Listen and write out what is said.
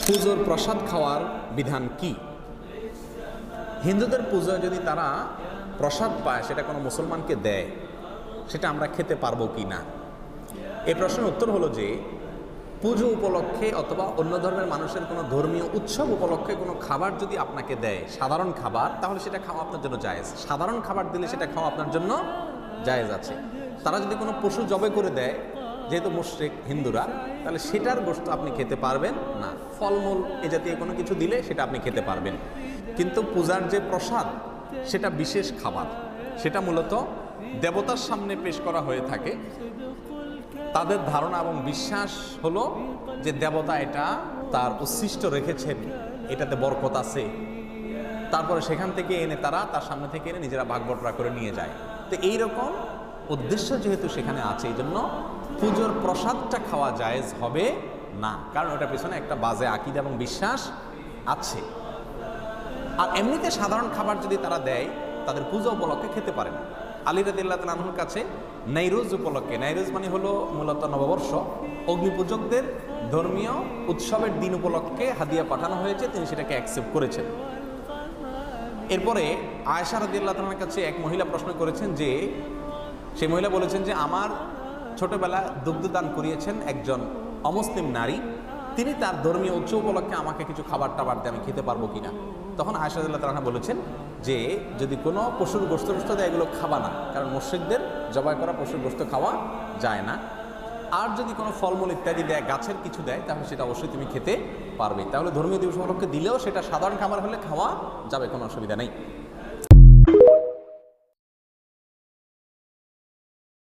পুজোর প্রসাদ খাওয়ার বিধান কি? হিন্দুদের পুজোয় যদি তারা প্রসাদ পায়, সেটা কোনো মুসলমানকে দেয়, সেটা আমরা খেতে পারবো কি না? এই প্রশ্নের উত্তর হলো যে পুজো উপলক্ষে অথবা অন্য ধর্মের মানুষের কোনো ধর্মীয় উৎসব উপলক্ষে কোনো খাবার যদি আপনাকে দেয়, সাধারণ খাবার, তাহলে সেটা খাওয়া আপনার জন্য জায়েজ। সাধারণ খাবার দিলে সেটা খাওয়া আপনার জন্য জায়েজ আছে। তারা যদি কোনো পশু জবে করে দেয়, যেহেতু মুশরিক হিন্দুরা, তাহলে সেটার গোশত আপনি খেতে পারবেন না। ফলমূল এ জাতীয় কোনো কিছু দিলে সেটা আপনি খেতে পারবেন। কিন্তু পূজার যে প্রসাদ, সেটা বিশেষ খাবার, সেটা মূলত দেবতার সামনে পেশ করা হয়ে থাকে। তাদের ধারণা এবং বিশ্বাস হলো যে দেবতা এটা তার উচ্ছিষ্ট রেখেছেন, এটাতে বরকত আছে। তারপরে সেখান থেকে এনে তারা তার সামনে থেকে এনে নিজেরা ভাগ বটরা করে নিয়ে যায়। তো এইরকম উদ্দেশ্য যেহেতু সেখানে আছে, এই জন্য পুজোর প্রসাদটা খাওয়া জায়েজ হবে না, কারণ ওটার পেছনে একটা বাজে আকীদা এবং বিশ্বাস আছে। আর এমনিতে সাধারণ খাবার যদি তারা দেয়, তাদের পূজা উপলক্ষে খেতে পারে না। আলী রাদিয়াল্লাহু তাআলা আনহুর কাছে নাইরোজ উপলক্ষে, নাইরোজ মানে হলো মূলত নববর্ষ, অগ্নিপূজকদের ধর্মীয় উৎসবের দিন উপলক্ষে হাদিয়া পাঠানো হয়েছে, তিনি সেটাকে অ্যাকসেপ্ট করেছেন। এরপরে আয়েশা রাদিয়াল্লাহু তাআলার কাছে এক মহিলা প্রশ্ন করেছেন, যে সেই মহিলা বলেছেন যে আমার ছোটবেলা দুগ্ধদান করিয়েছেন একজন অমুসলিম নারী, তিনি তার ধর্মীয় উৎসব উপলক্ষে আমাকে কিছু খাবার টাবার দিয়ে আমি খেতে পারবো কিনা। তখন আয়েশা রাদিয়াল্লাহু তাআলা বলেছেন যে যদি কোনো পশুর গোশত দেয়, এগুলো খাবা না, কারণ মুশরিকদের জবাই করা পশুর গোশত খাওয়া যায় না। আর যদি কোনো ফলমূল ইত্যাদি দেয়, গাছের কিছু দেয়, তাহলে সেটা অবশ্যই তুমি খেতে পারবে। তাহলে ধর্মীয় দিবস উপলক্ষে দিলেও সেটা সাধারণ খাবার হলে খাওয়া যাবে, কোনো অসুবিধা নেই।